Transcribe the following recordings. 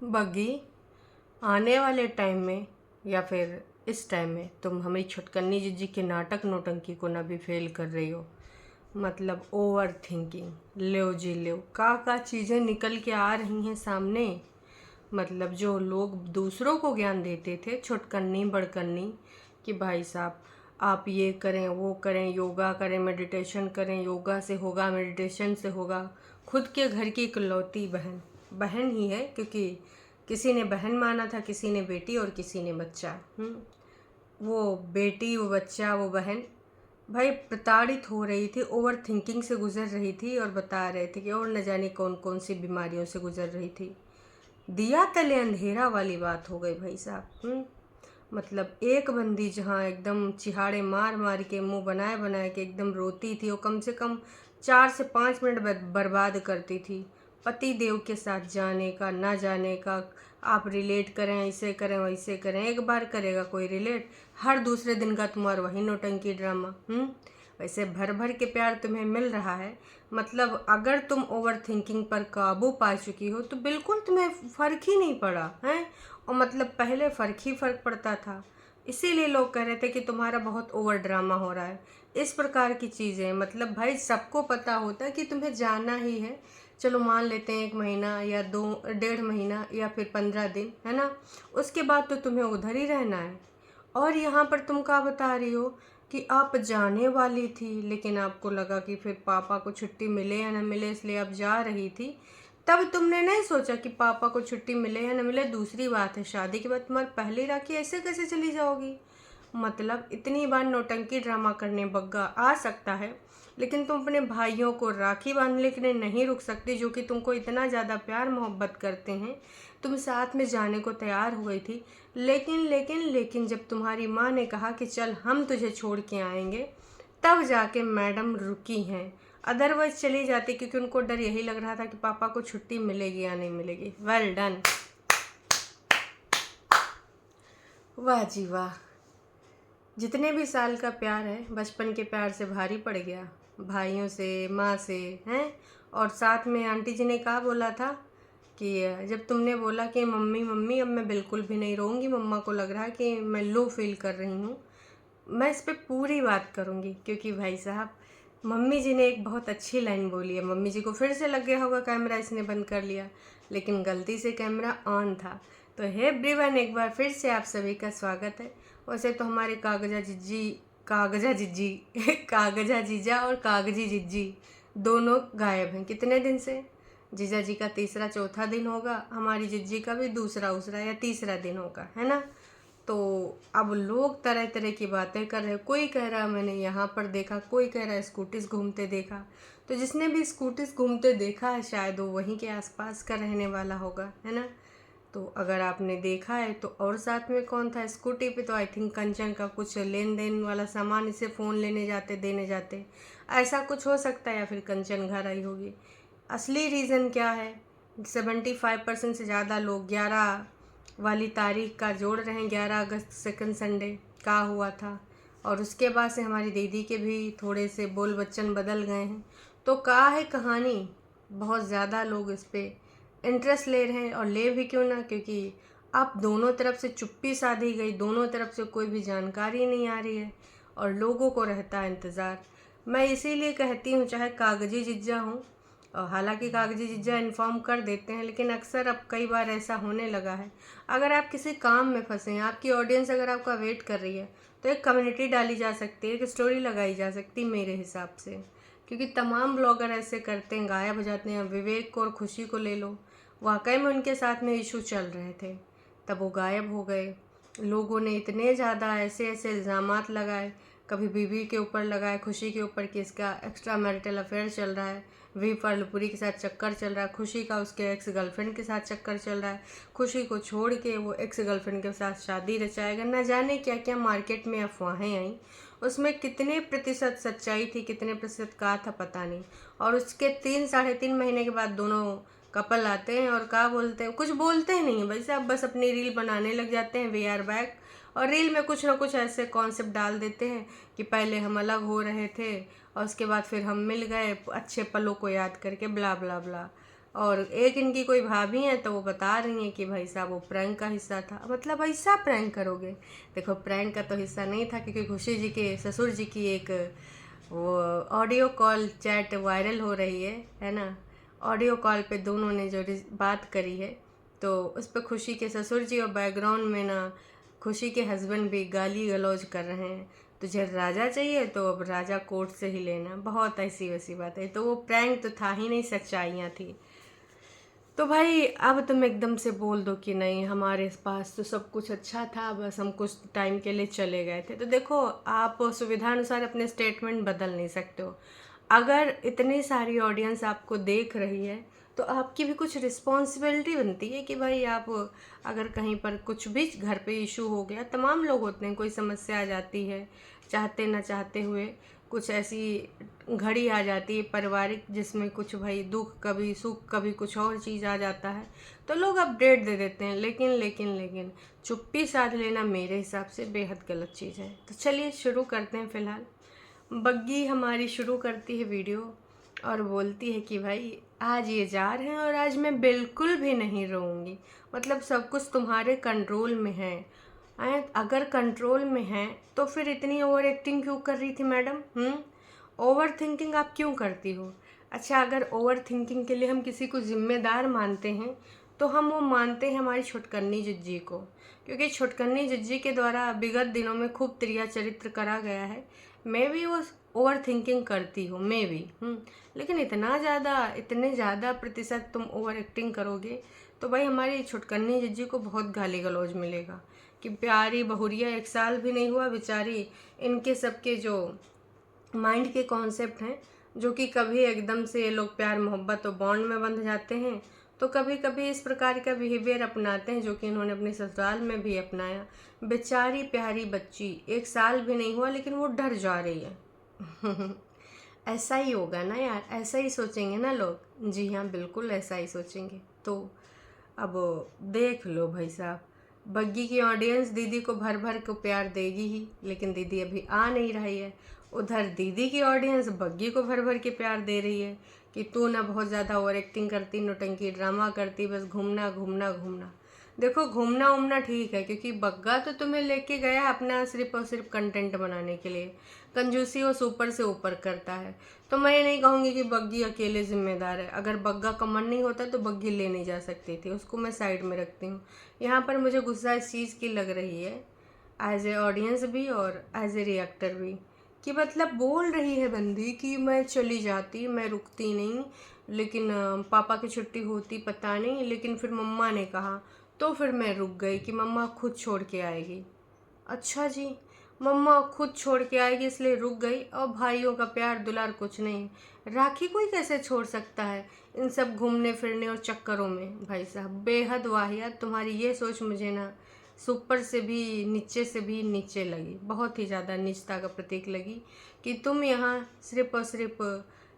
बग्गी, आने वाले टाइम में या फिर इस टाइम में तुम हमें छुटकन्नी जिज्जी के नाटक नौटंकी को ना भी फेल कर रही हो। मतलब ओवर थिंकिंग, लो जी लो, का चीज़ें निकल के आ रही हैं सामने। मतलब जो लोग दूसरों को ज्ञान देते थे छुटकन्नी बड़कन्नी कि भाई साहब आप ये करें वो करें, योगा करें, मेडिटेशन करें, योगा से होगा, मेडिटेशन से होगा। खुद के घर की इकलौती बहन बहन ही है, क्योंकि किसी ने बहन माना था, किसी ने बेटी और किसी ने बच्चा। वो बेटी, वो बच्चा, वो बहन भाई प्रताड़ित हो रही थी, ओवर थिंकिंग से गुजर रही थी और बता रहे थे कि और न जाने कौन कौन सी बीमारियों से गुजर रही थी। दिया तले अंधेरा वाली बात हो गई भाई साहब। मतलब एक बंदी जहाँ एकदम चिहाड़े मार मार के, मुंह बनाए बनाए के एकदम रोती थी, वो कम से कम 4 से 5 मिनट बर्बाद करती थी पति देव के साथ जाने का ना जाने का। आप रिलेट करें, ऐसे करें वैसे करें, एक बार करेगा कोई रिलेट, हर दूसरे दिन का तुम्हारा वही नौटंकी ड्रामा। वैसे भर भर के प्यार तुम्हें मिल रहा है। मतलब अगर तुम ओवर थिंकिंग पर काबू पा चुकी हो तो बिल्कुल तुम्हें फ़र्क ही नहीं पड़ा है। और मतलब पहले फ़र्क पड़ता था, इसीलिए लोग कह रहे थे कि तुम्हारा बहुत ओवर ड्रामा हो रहा है। इस प्रकार की चीज़ें, मतलब भाई सबको पता होता है कि तुम्हें जाना ही है। चलो मान लेते हैं 1 महीना या 2 डेढ़ महीना या फिर 15 दिन, है ना। उसके बाद तो तुम्हें उधर ही रहना है। और यहाँ पर तुम क्या बता रही हो कि आप जाने वाली थी, लेकिन आपको लगा कि फिर पापा को छुट्टी मिले या ना मिले, इसलिए आप जा रही थी। तब तुमने नहीं सोचा कि पापा को छुट्टी मिले या ना मिले दूसरी बात है, शादी के बाद तुम्हारी पहली राखी ऐसे कैसे चली जाओगी। मतलब इतनी बार नौटंकी ड्रामा करने बग्गा आ सकता है, लेकिन तुम अपने भाइयों को राखी बांधने के लिए नहीं रुक सकती, जो कि तुमको इतना ज़्यादा प्यार मोहब्बत करते हैं। तुम साथ में जाने को तैयार हो गई थी, लेकिन जब तुम्हारी माँ ने कहा कि चल हम तुझे छोड़ के आएंगे, तब जाके मैडम रुकी हैं। अदरवाइज चली जाती, क्योंकि उनको डर यही लग रहा था कि पापा को छुट्टी मिलेगी या नहीं मिलेगी। वेल डन, वाह जी वाह। जितने भी साल का प्यार है बचपन के प्यार से भारी पड़ गया, भाइयों से, माँ से, हैं। और साथ में आंटी जी ने कहा बोला था कि जब तुमने बोला कि मम्मी मम्मी अब मैं बिल्कुल भी नहीं रोऊंगी, मम्मा को लग रहा है कि मैं लो फील कर रही हूँ, मैं इस पर पूरी बात करूँगी। क्योंकि भाई साहब मम्मी जी ने एक बहुत अच्छी लाइन बोली है। मम्मी जी को फिर से लग गया होगा कैमरा इसने बंद कर लिया, लेकिन गलती से कैमरा ऑन था। तो हे एवरीवन, एक बार फिर से आप सभी का स्वागत है। वैसे तो हमारे कागजा जिज्जी कागजा जीजा और कागजी जिज्जी दोनों गायब हैं कितने दिन से। जीजा जी का तीसरा चौथा दिन होगा, हमारी जिज्जी का भी दूसरा उसरा या तीसरा दिन होगा, है ना। तो अब लोग तरह तरह की बातें कर रहे हैं। कोई कह रहा है मैंने यहाँ पर देखा, कोई कह रहा है स्कूटीज घूमते देखा। तो जिसने भी स्कूटीज घूमते देखा है शायद वो वहीं के आसपास का रहने वाला होगा, है ना। तो अगर आपने देखा है तो, और साथ में कौन था स्कूटी पे, तो आई थिंक कंचन का कुछ लेन देन वाला सामान, इसे फ़ोन लेने जाते देने जाते, ऐसा कुछ हो सकता है। या फिर कंचन घर आई होगी। असली रीज़न क्या है, 75% से ज़्यादा लोग 11 वाली तारीख का जोड़ रहे हैं। 11 अगस्त सेकंड संडे का हुआ था, और उसके बाद से हमारी दीदी के भी थोड़े से बोल बच्चन बदल गए हैं। तो क्या है कहानी, बहुत ज़्यादा लोग इस पर इंटरेस्ट ले रहे हैं। और ले भी क्यों ना, क्योंकि अब दोनों तरफ से चुप्पी साधी गई, दोनों तरफ से कोई भी जानकारी नहीं आ रही है और लोगों को रहता है इंतज़ार। मैं इसीलिए कहती हूँ, चाहे कागजी जिज्जा हूँ, और हालांकि कागजी जिज्जा इन्फॉर्म कर देते हैं, लेकिन अक्सर अब कई बार ऐसा होने लगा है। अगर आप किसी काम में फंसे हैं, आपकी ऑडियंस अगर आपका वेट कर रही है, तो एक कम्युनिटी डाली जा सकती है, एक स्टोरी लगाई जा सकती है मेरे हिसाब से। क्योंकि तमाम ब्लॉगर ऐसे करते हैं, गायब हो जाते हैं। विवेक को और खुशी को ले लो, वाकई में उनके साथ में इशू चल रहे थे, तब वो गायब हो गए। लोगों ने इतने ज़्यादा ऐसे ऐसे इल्ज़ामात लगाए, कभी बीवी के ऊपर लगाए, खुशी के ऊपर कि इसका एक्स्ट्रा मैरिटल अफेयर चल रहा है, वी फर्लपुरी के साथ चक्कर चल रहा है, खुशी का उसके एक्स गर्लफ्रेंड के साथ चक्कर चल रहा है, खुशी को छोड़ के वो एक्स गर्लफ्रेंड के साथ शादी रचाएगा, न जाने क्या क्या मार्केट में अफवाहें आई। उसमें कितने प्रतिशत सच्चाई थी, कितने प्रतिशत का था पता नहीं। और उसके 3 साढ़े 3 महीने के बाद दोनों कपल आते हैं और क्या बोलते हैं, कुछ बोलते ही नहीं है भाई साहब, बस अपनी रील बनाने लग जाते हैं, वी आर बैक। और रील में कुछ ना कुछ ऐसे कॉन्सेप्ट डाल देते हैं कि पहले हम अलग हो रहे थे और उसके बाद फिर हम मिल गए अच्छे पलों को याद करके, ब्ला ब्ला ब्ला। और एक इनकी कोई भाभी हैं तो वो बता रही हैं कि भाई साहब वो प्रैंक का हिस्सा था। मतलब ऐसा प्रैंक करोगे? देखो प्रैंक का तो हिस्सा नहीं था, क्योंकि खुशी जी के ससुर जी की एक वो ऑडियो कॉल चैट वायरल हो रही है ना। ऑडियो कॉल पे दोनों ने जो बात करी है, तो उस पर खुशी के ससुर जी और बैकग्राउंड में ना खुशी के हस्बैंड भी गाली गलौज कर रहे हैं, तुझे राजा चाहिए तो अब राजा कोर्ट से ही लेना। बहुत ऐसी वैसी बात है। तो वो प्रैंक तो था ही नहीं, सच्चाइयाँ थी। तो भाई अब तुम एकदम से बोल दो कि नहीं हमारे पास तो सब कुछ अच्छा था, बस हम कुछ टाइम के लिए चले गए थे। तो देखो आप सुविधा अनुसार अपने स्टेटमेंट बदल नहीं सकते हो। अगर इतनी सारी ऑडियंस आपको देख रही है तो आपकी भी कुछ रिस्पॉन्सिबिलिटी बनती है कि भाई आप अगर कहीं पर कुछ भी घर पे इशू हो गया, तमाम लोग होते हैं, कोई समस्या आ जाती है चाहते ना चाहते हुए, कुछ ऐसी घड़ी आ जाती है पारिवारिक जिसमें कुछ भाई दुख कभी सुख कभी कुछ और चीज़ आ जाता है, तो लोग अपडेट दे देते हैं। लेकिन लेकिन लेकिन चुप्पी साध लेना मेरे हिसाब से बेहद गलत चीज़ है। तो चलिए शुरू करते हैं। फ़िलहाल बग्गी हमारी शुरू करती है वीडियो और बोलती है कि भाई आज ये जा रहे हैं और आज मैं बिल्कुल भी नहीं रोऊंगी। मतलब सब कुछ तुम्हारे कंट्रोल में है। अगर कंट्रोल में है तो फिर इतनी ओवर एक्टिंग क्यों कर रही थी मैडम? ओवर थिंकिंग आप क्यों करती हो? अच्छा, अगर ओवर थिंकिंग के लिए हम किसी को जिम्मेदार मानते हैं तो हम वो मानते हैं हमारी छुटकन्नी जिज्जी को, क्योंकि छुटकन्नी जिज्जी के द्वारा विगत दिनों में खूब त्रिया चरित्र करा गया है। मैं भी वो ओवर थिंकिंग करती हूँ, मैं भी लेकिन इतने ज़्यादा प्रतिशत तुम ओवर एक्टिंग करोगे तो भाई हमारी छुटकन्नी जिज्जी को बहुत गाली गलौज मिलेगा कि प्यारी बहुरिया 1 साल भी नहीं हुआ बेचारी, इनके सबके जो माइंड के कॉन्सेप्ट हैं, जो कि कभी एकदम से ये लोग प्यार मोहब्बत और बॉन्ड में बंध जाते हैं, तो कभी कभी इस प्रकार का बिहेवियर अपनाते हैं जो कि इन्होंने अपने ससुराल में भी अपनाया। बेचारी प्यारी बच्ची 1 साल भी नहीं हुआ लेकिन वो डर जा रही है। ऐसा ही होगा ना यार, ऐसा ही सोचेंगे ना लोग। जी हाँ, बिल्कुल ऐसा ही सोचेंगे। तो अब देख लो भाई साहब, बग्गी की ऑडियंस दीदी को भर भर को प्यार देगी ही, लेकिन दीदी अभी आ नहीं रही है। उधर दीदी की ऑडियंस बग्गी को भर भर के प्यार दे रही है कि तू ना बहुत ज़्यादा ओवर एक्टिंग करती, नौटंकी ड्रामा करती, बस घूमना घूमना घूमना। देखो घूमना उमना ठीक है, क्योंकि बग्गा तो तुम्हें लेके गया अपना सिर्फ और सिर्फ कंटेंट बनाने के लिए। कंजूसी वो ऊपर से ऊपर करता है। तो मैं ये नहीं कहूँगी कि बग्गी अकेले जिम्मेदार है। अगर बग्गा का मन नहीं होता तो बग्गी ले नहीं जा सकती थी, उसको मैं साइड में रखती हूँ। यहाँ पर मुझे गुस्सा इस चीज़ की लग रही है, एज ए ऑडियंस भी और एज ए रिएक्टर भी, कि मतलब बोल रही है बंदी कि मैं चली जाती, मैं रुकती नहीं, लेकिन पापा की छुट्टी होती पता नहीं, लेकिन फिर मम्मा ने कहा तो फिर मैं रुक गई कि मम्मा खुद छोड़ के आएगी। अच्छा जी, मम्मा खुद छोड़ के आएगी इसलिए रुक गई, और भाइयों का प्यार दुलार कुछ नहीं। राखी कोई कैसे छोड़ सकता है इन सब घूमने फिरने और चक्करों में? भाई साहब बेहद वाहियात तुम्हारी ये सोच मुझे ना सुपर से भी नीचे लगी, बहुत ही ज़्यादा नीचता का प्रतीक लगी कि तुम यहाँ सिर्फ और सिर्फ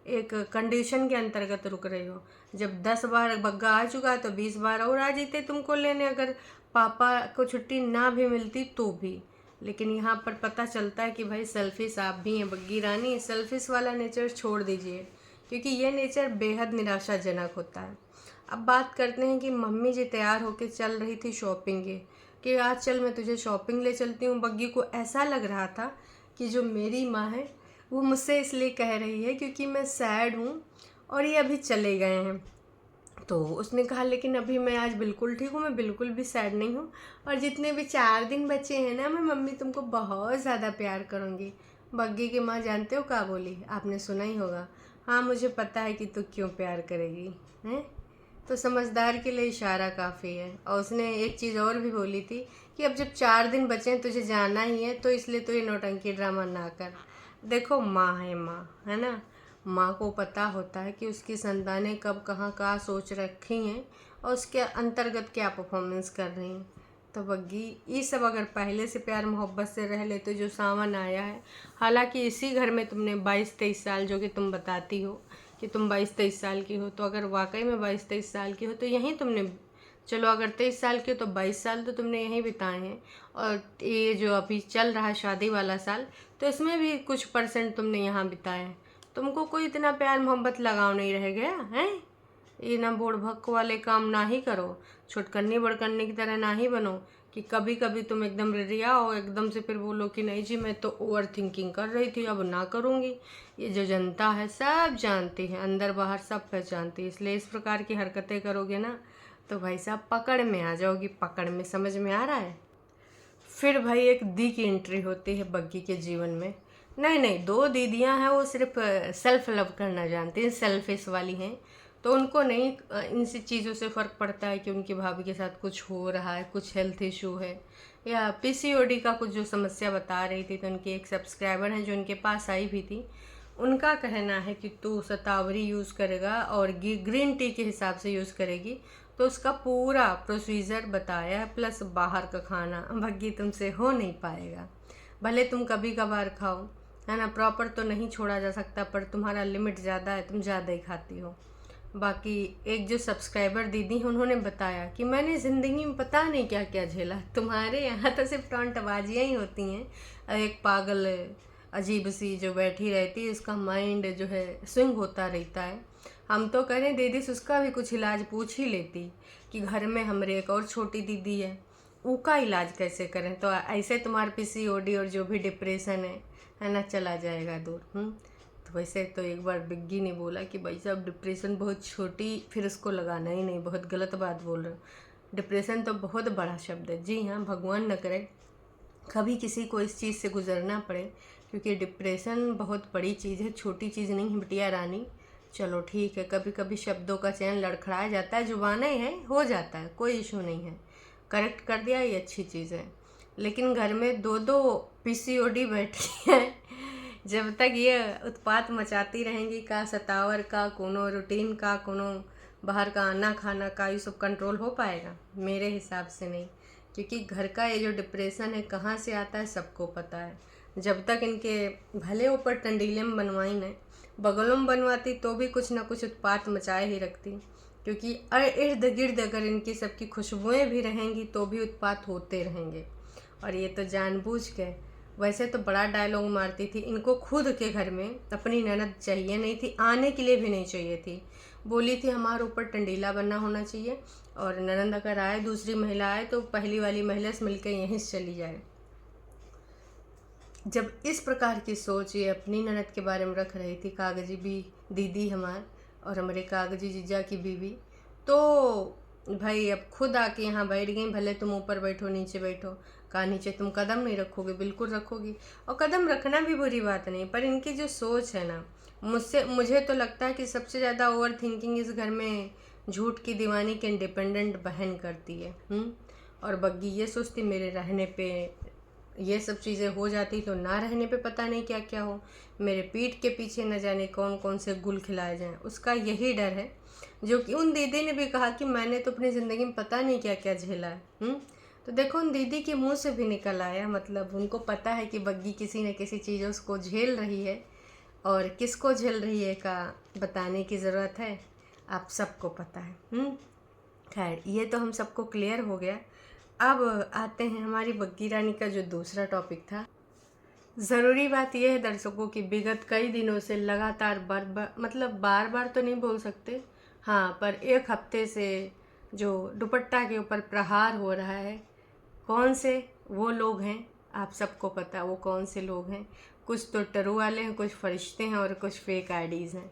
एक कंडीशन के अंतर्गत रुक रहे हो। जब 10 बार बग्गा आ चुका तो 20 बार और आ जीते तुमको लेने, अगर पापा को छुट्टी ना भी मिलती तो भी। लेकिन यहाँ पर पता चलता है कि भाई सेल्फिश आप भी हैं बग्गी रानी। सेल्फिश वाला नेचर छोड़ दीजिए, क्योंकि ये नेचर बेहद निराशाजनक होता है। अब बात करते हैं कि मम्मी जी तैयार होकर चल रही थी शॉपिंग के, कि आज चल मैं तुझे शॉपिंग ले चलती हूँ। बग्गी को ऐसा लग रहा था कि जो मेरी माँ है वो मुझसे इसलिए कह रही है क्योंकि मैं सैड हूँ और ये अभी चले गए हैं। तो उसने कहा लेकिन अभी मैं आज बिल्कुल ठीक हूँ, मैं बिल्कुल भी सैड नहीं हूँ, और जितने भी 4 दिन बचे हैं ना, मैं मम्मी तुमको बहुत ज़्यादा प्यार करूँगी। बग्गी की माँ जानते हो क्या बोली? आपने सुना ही होगा, हाँ मुझे पता है कि तू क्यों प्यार करेगी हैं। तो समझदार के लिए इशारा काफ़ी है। और उसने एक चीज़ और भी बोली थी कि अब जब 4 दिन बचे हैं तुझे जाना ही है, तो इसलिए तो ये नौटंकी ड्रामा ना कर। देखो माँ है, माँ है ना, माँ को पता होता है कि उसकी संतानें कब कहाँ का सोच रखी हैं और उसके अंतर्गत क्या परफॉर्मेंस कर रही हैं। तो बग्गी ये सब अगर पहले से प्यार मोहब्बत से रह ले तो जो सावन आया है, हालांकि इसी घर में तुमने 22-23 साल, जो कि तुम बताती हो कि तुम 22-23 साल की हो, तो अगर वाकई में 22-23 साल की हो तो यहीं तुमने, चलो अगर 23 साल की हो तो 22 साल तो तुमने यहीं बिताए हैं। और ये जो अभी चल रहा है शादी वाला साल, तो इसमें भी कुछ परसेंट तुमने यहाँ बिताए हैं। तुमको कोई इतना प्यार मोहब्बत लगाव नहीं रह गया है? ये ना बोड़ भक्क वाले काम ना ही करो, छुटकन्नी बड़कन्नी की तरह ना ही बनो कि कभी कभी तुम एकदम रिरिया हो, एकदम से फिर बोलो कि नहीं जी मैं तो ओवर थिंकिंग कर रही थी, अब ना करूँगी। ये जो जनता है सब जानती है, अंदर बाहर सब पहचानती है, इसलिए इस प्रकार की हरकतें करोगे ना तो भाई साहब पकड़ में आ जाओगी, पकड़ में। समझ में आ रहा है? फिर भाई एक दी की एंट्री होती है बग्गी के जीवन में। नहीं नहीं, दो दीदियां हैं, वो सिर्फ सेल्फ लव करना जानती हैं, सेल्फिश वाली हैं। तो उनको नहीं इन सी चीज़ों से फ़र्क पड़ता है कि उनकी भाभी के साथ कुछ हो रहा है, कुछ हेल्थ इशू है या पीसीओडी का कुछ जो समस्या बता रही थी। तो उनकी एक सब्सक्राइबर हैं जो उनके पास आई भी थी, उनका कहना है कि तू शतावरी यूज़ करेगा और ग्रीन टी के हिसाब से यूज़ करेगी तो उसका पूरा प्रोसीजर बताया है, प्लस बाहर का खाना भग्गी तुमसे हो नहीं पाएगा। भले तुम कभी कभार खाओ, है ना, प्रॉपर तो नहीं छोड़ा जा सकता, पर तुम्हारा लिमिट ज़्यादा है, तुम ज़्यादा ही खाती हो। बाकी एक जो सब्सक्राइबर दीदी हैं उन्होंने बताया कि मैंने ज़िंदगी में पता नहीं क्या क्या झेला, तुम्हारे यहाँ तो सिर्फ टॉन्टबाजियाँ ही होती हैं। एक पागल अजीब सी जो बैठी रहती है, उसका माइंड जो है स्विंग होता रहता है। हम तो करें दीदी से उसका भी कुछ इलाज पूछ ही लेती कि घर में हमारे एक और छोटी दीदी है, उसका इलाज कैसे करें। तो ऐसे तुम्हारे पीसीओडी और जो भी डिप्रेशन है ना, चला जाएगा दूर। तो वैसे तो एक बार बिग्गी ने बोला कि भाई साहब डिप्रेशन बहुत छोटी, फिर उसको लगाना ही नहीं, बहुत गलत बात बोल रहे हो, डिप्रेशन तो बहुत बड़ा शब्द है। जी हाँ, भगवान न करे कभी किसी को इस चीज़ से गुजरना पड़े, क्योंकि डिप्रेशन बहुत बड़ी चीज़ है, छोटी चीज़ नहीं है बिटिया रानी। चलो ठीक है, कभी कभी शब्दों का चयन लड़खड़ाया जाता है, जुबानें हैं, हो जाता है, कोई इशू नहीं है, करेक्ट कर दिया, ये अच्छी चीज़ है। लेकिन घर में दो दो पीसीओडी बैठी है, जब तक ये उत्पात मचाती रहेंगी का सतावर का कोनो रूटीन का कोनो बाहर का आना खाना का, ये सब कंट्रोल हो पाएगा? मेरे हिसाब से नहीं, क्योंकि घर का ये जो डिप्रेशन है कहाँ से आता है सबको पता है। जब तक इनके भले ऊपर टंडीलेम बनवाई न, बगलों में बनवाती तो भी कुछ ना कुछ उत्पात मचाए ही रखती, क्योंकि इर्द गिर्द अगर इनकी सबकी खुशबुएं भी रहेंगी तो भी उत्पात होते रहेंगे। और ये तो जानबूझ के, वैसे तो बड़ा डायलॉग मारती थी, इनको खुद के घर में अपनी ननद चाहिए नहीं थी, आने के लिए भी नहीं चाहिए थी। बोली थी हमारे ऊपर टंडीला बनना होना चाहिए, और ननद अगर आए, दूसरी महिला आए तो पहली वाली महिला से मिलकर यहीं से चली जाए। जब इस प्रकार की सोच ये अपनी ननद के बारे में रख रही थी, कागजी भी दीदी हमार और हमारे कागजी जीजा की बीवी, तो भाई अब खुद आके यहाँ बैठ गई। भले तुम ऊपर बैठो नीचे बैठो, कहा नीचे तुम कदम नहीं रखोगे, बिल्कुल रखोगी, और कदम रखना भी बुरी बात नहीं, पर इनकी जो सोच है ना, मुझे तो लगता है कि सबसे ज़्यादा ओवर थिंकिंग इस घर में झूठ की दीवानी के इंडिपेंडेंट बहन करती है। और बग्गी ये सोचती मेरे रहने पे ये सब चीज़ें हो जाती तो ना रहने पे पता नहीं क्या क्या हो, मेरे पीठ के पीछे न जाने कौन कौन से गुल खिलाए जाएं, उसका यही डर है। जो कि उन दीदी ने भी कहा कि मैंने तो अपनी ज़िंदगी में पता नहीं क्या क्या झेला है। तो देखो उन दीदी के मुंह से भी निकल आया, मतलब उनको पता है कि बग्गी किसी न किसी चीज़ उसको झेल रही है, और किसको झेल रही है का बताने की ज़रूरत है, आप सबको पता है। खैर ये तो हम सबको क्लियर हो गया। अब आते हैं हमारी बग्गी रानी का जो दूसरा टॉपिक था। ज़रूरी बात यह है दर्शकों की विगत कई दिनों से लगातार बार बार तो नहीं बोल सकते, हाँ, पर एक हफ्ते से जो दुपट्टा के ऊपर प्रहार हो रहा है, कौन से वो लोग हैं आप सबको पता है वो कौन से लोग हैं। कुछ तो टरू वाले हैं, कुछ फरिश्ते हैं और कुछ फेक आईडीज़ हैं,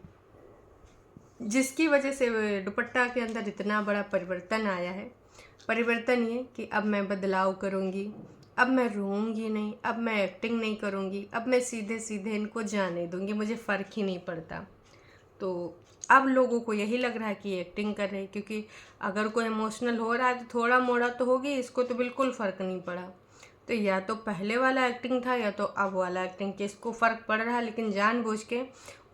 जिसकी वजह से दुपट्टा के अंदर इतना बड़ा परिवर्तन आया है। परिवर्तन ये कि अब मैं बदलाव करूँगी, अब मैं रोऊंगी नहीं, अब मैं एक्टिंग नहीं करूँगी, अब मैं सीधे सीधे इनको जाने दूँगी, मुझे फ़र्क ही नहीं पड़ता। तो अब लोगों को यही लग रहा है कि एक्टिंग कर रहे हैं, क्योंकि अगर कोई इमोशनल हो रहा है तो थोड़ा मोड़ा तो होगी, इसको तो बिल्कुल फ़र्क नहीं पड़ा। तो या तो पहले वाला एक्टिंग था या तो अब वाला एक्टिंग, कि इसको फ़र्क पड़ रहा है, लेकिन जानबूझ के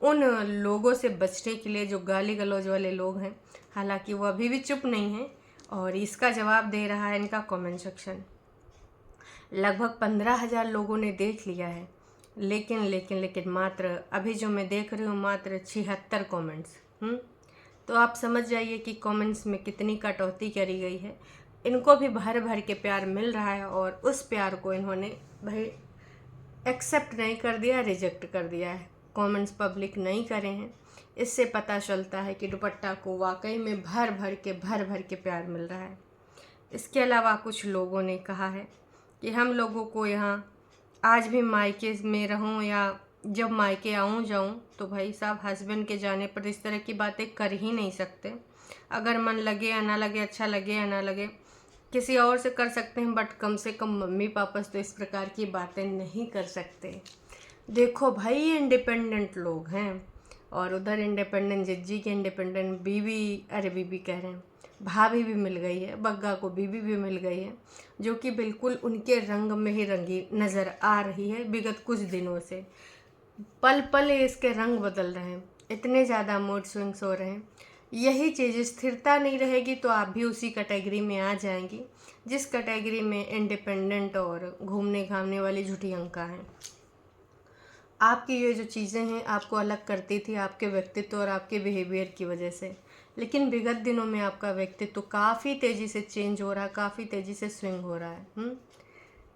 उन लोगों से बचने के लिए जो गाली गलौज वाले लोग हैं, हालांकि वो अभी भी चुप नहीं हैं, और इसका जवाब दे रहा है इनका कमेंट सेक्शन। लगभग 15,000 लोगों ने देख लिया है, लेकिन मात्र अभी जो मैं देख रही हूँ मात्र 76 कमेंट्स। तो आप समझ जाइए कि कमेंट्स में कितनी कटौती करी गई है। इनको भी भर भर के प्यार मिल रहा है, और उस प्यार को इन्होंने भाई एक्सेप्ट नहीं कर दिया, रिजेक्ट कर दिया है। कमेंट्स पब्लिक नहीं करे हैं, इससे पता चलता है कि दुपट्टा को वाकई में भर भर के प्यार मिल रहा है। इसके अलावा कुछ लोगों ने कहा है कि हम लोगों को यहाँ आज भी मायके में रहूँ या जब मायके आऊँ जाऊँ तो भाई साहब हस्बैंड के जाने पर इस तरह की बातें कर ही नहीं सकते। अगर मन लगे या ना लगे, अच्छा लगे या ना लगे, किसी और से कर सकते हैं, बट कम से कम मम्मी पापा से तो इस प्रकार की बातें नहीं कर सकते। देखो भाई, ये इंडिपेंडेंट लोग हैं और उधर इंडिपेंडेंट जिज्जी के इंडिपेंडेंट बीवी, अरे बीवी कह रहे हैं, भाभी भी मिल गई है, बग्गा को बीवी भी मिल गई है, जो कि बिल्कुल उनके रंग में ही रंगी नज़र आ रही है। विगत कुछ दिनों से पल पल इसके रंग बदल रहे हैं, इतने ज़्यादा मूड स्विंग्स हो रहे हैं। यही चीज़, स्थिरता नहीं रहेगी तो आप भी उसी कैटेगरी में आ जाएंगी जिस कैटेगरी में इंडिपेंडेंट और घूमने घामने वाली झूठी अंका हैं। आपकी ये जो चीज़ें हैं आपको अलग करती थी आपके व्यक्तित्व और आपके बिहेवियर की वजह से, लेकिन विगत दिनों में आपका व्यक्तित्व काफ़ी तेज़ी से चेंज हो रहा है, काफ़ी तेज़ी से स्विंग हो रहा है।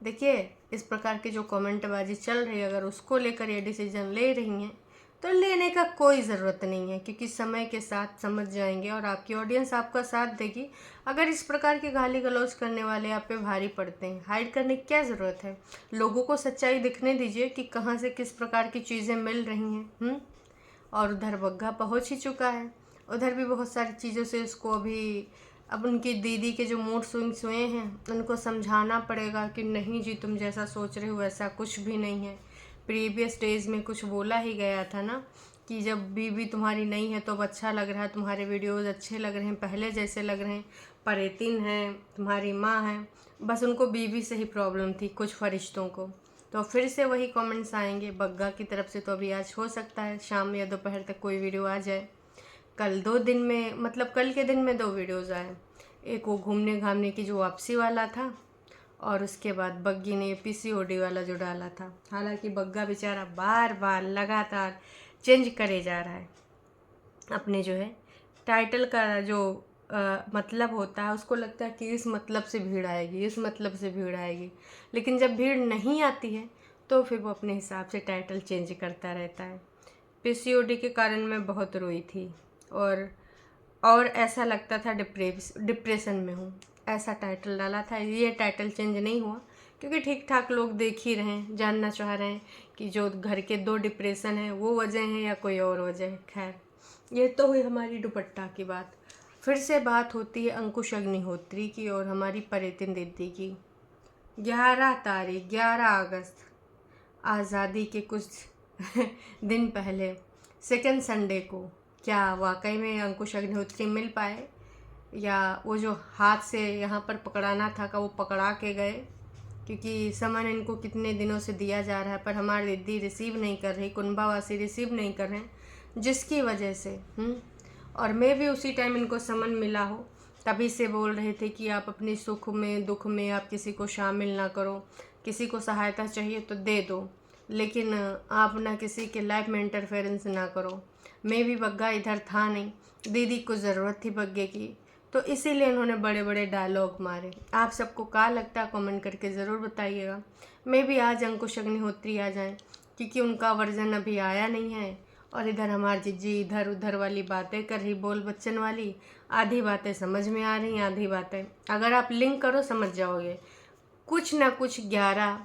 देखिए, इस प्रकार की जो कमेंटबाजी चल रही है, अगर उसको लेकर ये डिसीजन ले रही हैं तो लेने का कोई ज़रूरत नहीं है, क्योंकि समय के साथ समझ जाएंगे और आपकी ऑडियंस आपका साथ देगी। अगर इस प्रकार के गाली गलौज करने वाले आप पे भारी पड़ते हैं, हाइड करने की क्या ज़रूरत है? लोगों को सच्चाई दिखने दीजिए कि कहाँ से किस प्रकार की चीज़ें मिल रही हैं। और उधर बग्गा पहुँच ही चुका है, उधर भी बहुत सारी चीज़ों से उसको अभी अब उनकी दीदी के जो मूड स्विंग्स हुए हैं उनको समझाना पड़ेगा कि नहीं जी, तुम जैसा सोच रहे हो वैसा कुछ भी नहीं है। प्रीवियस डेज में कुछ बोला ही गया था ना कि जब बीवी तुम्हारी नहीं है तो अब अच्छा लग रहा है, तुम्हारे वीडियोज़ अच्छे लग रहे हैं, पहले जैसे लग रहे हैं। परेतिन है, तुम्हारी माँ है, बस उनको बीवी से ही प्रॉब्लम थी, कुछ फरिश्तों को। तो फिर से वही कमेंट्स आएंगे बग्गा की तरफ से। तो अभी आज हो सकता है शाम या दोपहर तक कोई वीडियो आ जाए। कल 2 दिन में, मतलब कल के दिन में 2 वीडियोज़ आए। एक वो घूमने घामने की जो वापसी वाला था, और उसके बाद बग्गी ने पीसीओडी वाला जो डाला था। हालांकि बग्गा बेचारा बार बार लगातार चेंज करे जा रहा है अपने जो है टाइटल का जो मतलब होता है, उसको लगता है कि इस मतलब से भीड़ आएगी, इस मतलब से भीड़ आएगी, लेकिन जब भीड़ नहीं आती है तो फिर वो अपने हिसाब से टाइटल चेंज करता रहता है। पीसीओडी के कारण मैं बहुत रोई थी और ऐसा लगता था डिप्रेशन में हूँ, ऐसा टाइटल डाला था। ये टाइटल चेंज नहीं हुआ क्योंकि ठीक ठाक लोग देख ही रहे हैं, जानना चाह रहे हैं कि जो घर के 2 डिप्रेशन हैं वो वजह है या कोई और वजह है। खैर, ये तो हुई हमारी दुपट्टा की बात। फिर से बात होती है अंकुश अग्निहोत्री की और हमारी परेतिन दीदी की। 11 अगस्त, आज़ादी के कुछ दिन पहले, सेकंड संडे को, क्या वाकई में अंकुश अग्निहोत्री मिल पाए या वो जो हाथ से यहाँ पर पकड़ाना था का वो पकड़ा के गए? क्योंकि समन इनको कितने दिनों से दिया जा रहा है पर हमारी दीदी रिसीव नहीं कर रही, कुंभावासी रिसीव नहीं कर रहे हैं, जिसकी वजह से और मैं भी उसी टाइम इनको समन मिला हो तभी से बोल रहे थे कि आप अपनी सुख में दुख में आप किसी को शामिल ना करो, किसी को सहायता चाहिए तो दे दो, लेकिन आप ना किसी के लाइफ में इंटरफेरेंस ना करो। मैं भी बग्गा इधर था नहीं, दीदी को ज़रूरत थी बग्गे की, तो इसीलिए इन्होंने बड़े बड़े डायलॉग मारे। आप सबको क्या लगता है कमेंट करके ज़रूर बताइएगा। मैं भी आज अंकुश अग्निहोत्री आ जाएं क्योंकि उनका वर्जन अभी आया नहीं है और इधर हमारी जिज्जी इधर उधर वाली बातें कर रही, बोल बच्चन वाली। आधी बातें समझ में आ रही, आधी बातें अगर आप लिंक करो समझ जाओगे। कुछ ना कुछ 11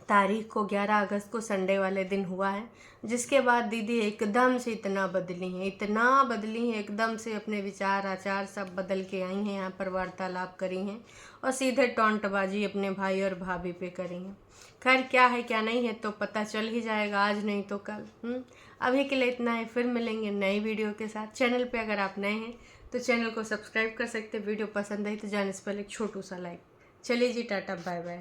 तारीख को, 11 अगस्त को संडे वाले दिन हुआ है, जिसके बाद दीदी एकदम से इतना बदली हैं, एकदम से अपने विचार आचार सब बदल के आई हैं, यहाँ पर वार्तालाप करी हैं और सीधे टॉन्टबाजी अपने भाई और भाभी पे करी हैं। खैर, क्या है क्या नहीं है तो पता चल ही जाएगा, आज नहीं तो कल। अभी के लिए इतना है, फिर मिलेंगे नई वीडियो के साथ। चैनल पे अगर आप नए हैं तो चैनल को सब्सक्राइब कर सकते हैं, वीडियो पसंद आई तो जाने से पहले एक छोटू सा लाइक। चलिए जी, टाटा बाय बाय।